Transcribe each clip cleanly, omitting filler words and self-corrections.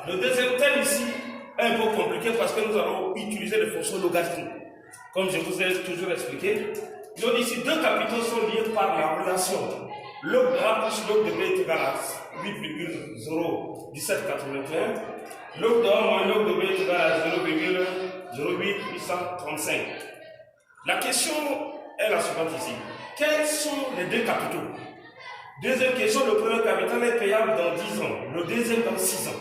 Le deuxième thème ici est un peu compliqué parce que nous allons utiliser les fonctions logarithmiques. Comme je vous ai toujours expliqué, donc ici deux capitaux sont liés par la relation. Log de A plus log de B est égal à 8,01781. Log de A moins log de B est égal à 0,08835. La question est la suivante ici. Quels sont les deux capitaux? Deuxième question, le premier capital est payable dans 10 ans, le deuxième dans 6 ans.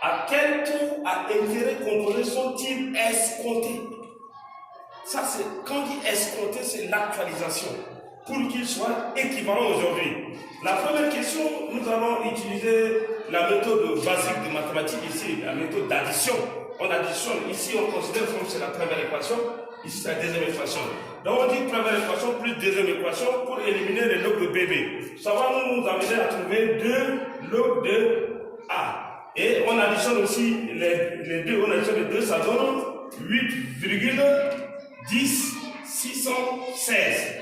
À quel taux à intérêt composé sont-ils escomptés? Ça, c'est quand on dit escompté, c'est l'actualisation pour qu'il soit équivalent aujourd'hui. La première question, nous allons utiliser la méthode basique de mathématiques ici, la méthode d'addition. On additionne, ici on considère que c'est la première équation, ici c'est la deuxième équation. Donc on dit première équation plus deuxième équation pour éliminer les logs de BB. Ça va nous amener à trouver 2 logs de A. Et on additionne aussi les deux, on additionne les deux, ça donne 8,10616.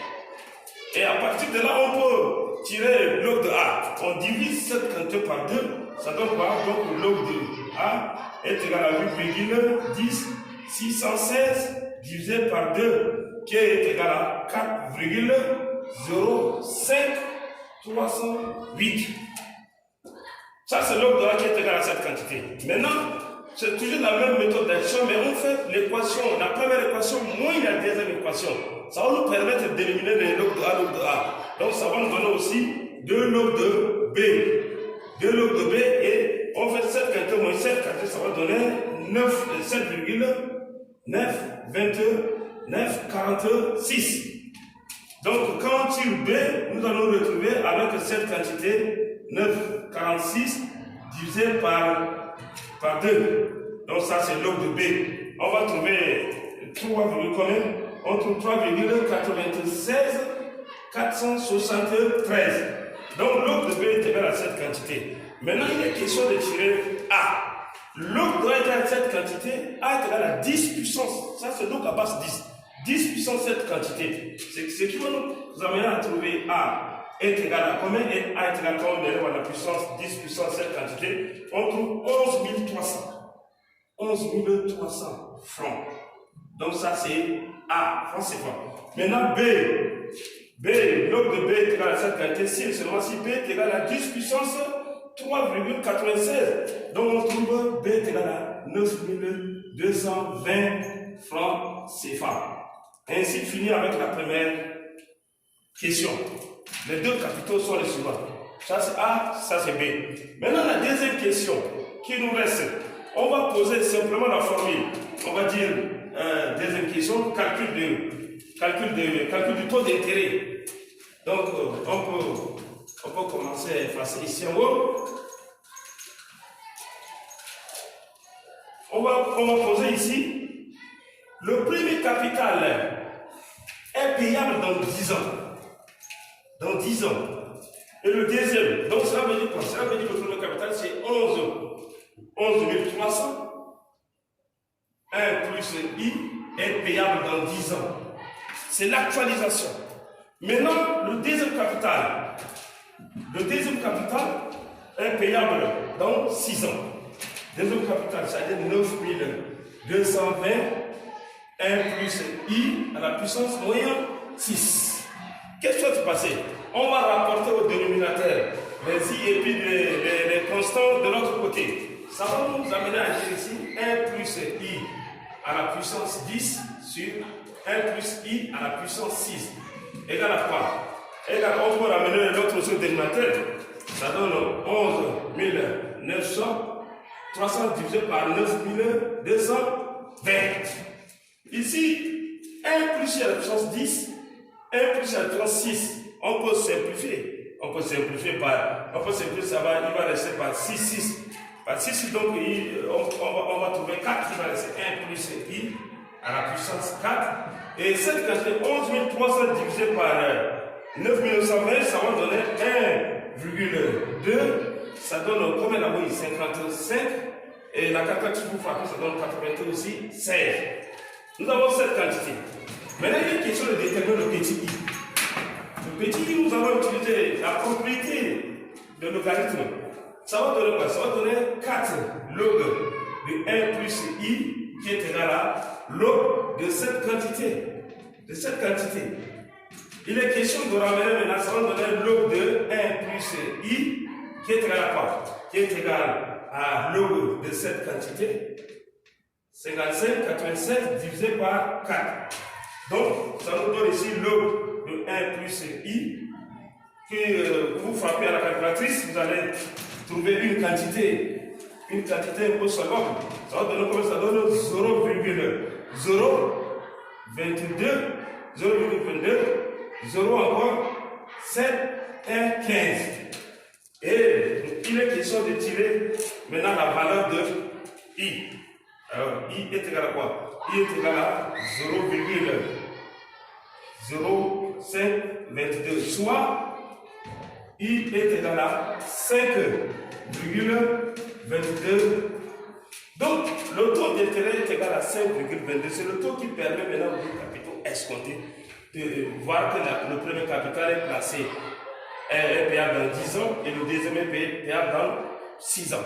Et à partir de là, on peut tirer le log de A. On divise cette quantité par 2, ça donne quoi? Donc le log de A est égal à 8,10616 divisé par 2, qui est égal à 4,05308. Ça, c'est le log de A qui est égal à cette quantité. Maintenant, c'est toujours la même méthode d'addition, mais on fait l'équation, la première équation moins la deuxième équation. Ça va nous permettre d'éliminer les logs de A, log de A. Donc, ça va nous donner aussi 2 logs de B. 2 logs de B, et on fait cette quantité moins cette quantité, ça va donner 7,922,946. Donc, quand on tire B, nous allons retrouver avec cette quantité 946 divisé par 2. Donc ça c'est log de B. On va trouver 3, combien? On trouve 3,96,473. Donc log de B est égal à cette quantité. Maintenant il est question de tirer A. Log doit être à cette quantité, A est égal à 10 puissance. Ça c'est log à base 10. 10 puissance cette quantité. C'est ce qui va nous amener à trouver A est égal à combien? Et A est égal à combien? On élève à la puissance 10 puissance cette quantité. On trouve 11 300. 11 300 francs. Donc ça c'est A, francs CFA. Maintenant B, log de B est égal à cette quantité. Si seulement si B est égal à 10 puissance 3,96. Donc on trouve B est égal à 9220 francs CFA. Ainsi finir avec la première question. Les deux capitaux sont les suivants. Ça c'est A, ça c'est B. Maintenant la deuxième question qui nous reste, on va poser simplement la formule. On va dire deuxième question, calcul du taux d'intérêt. Donc on peut commencer à effacer ici en haut. On va poser ici. Le premier capital est payable dans 10 ans. Dans 10 ans. Et le deuxième, donc ça veut dire quoi? Ça veut dire que le premier capital c'est 11 300. 1 plus I est payable dans 10 ans. C'est l'actualisation. Maintenant, le deuxième capital est payable dans 6 ans. Deuxième capital, c'est-à-dire 9220. 1 plus I à la puissance moyenne 6. Qu'est-ce qui va se passer? On va rapporter au dénominateur les I et puis les constants de l'autre côté. Ça va nous amener à dire ici 1 plus I à la puissance 10 sur 1 plus I à la puissance 6. Égal à quoi? Égal, on peut ramener l'autre sur le dénominateur. Ça donne 11 900. 300 divisé par 9220. Ici, 1 plus I à la puissance 10, 1 plus I à la puissance 6. On peut simplifier. Il va rester par 6. Par 6, donc, on va trouver 4, il va rester 1 plus I à la puissance 4. Et cette quantité, 11 300 divisé par 9920, ça va donner 1,2. Ça donne combien là-bas? 55. Et la calculatrice pour frapper, ça donne 82 aussi, 16. Nous avons cette quantité. Maintenant, il y a une question de déterminer le petit I. Le petit I, nous allons utiliser la propriété de logarithme. Ça va donner quoi? Ça va donner 4 log log de 1 plus I qui est égal à log de cette quantité. Il est question de ramener maintenant, ça va donner log de 1 plus I qui est égal à quoi? Qui est égal à log de cette quantité. 55, 87 divisé par 4. Donc, ça nous donne ici log de 1 plus I. Que vous frappez à la calculatrice, vous allez trouver une quantité un peu seconde. Ça va donner comme ça donne 0,022, 0 encore 7, 1, 15. Et il est question de tirer maintenant la valeur de I. Alors, I est égal à quoi? I est égal à 0,0522, soit I est égal à 5,22. Donc, le taux d'intérêt est égal à 5,22. C'est le taux qui permet maintenant aux deux capitaux escomptés de voir que le premier capital est placé, est payable dans 10 ans et le deuxième est payable dans 6 ans.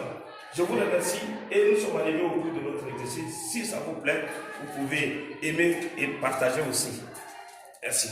Je vous remercie et nous sommes arrivés au bout de notre exercice. Si ça vous plaît, vous pouvez aimer et partager aussi. Merci.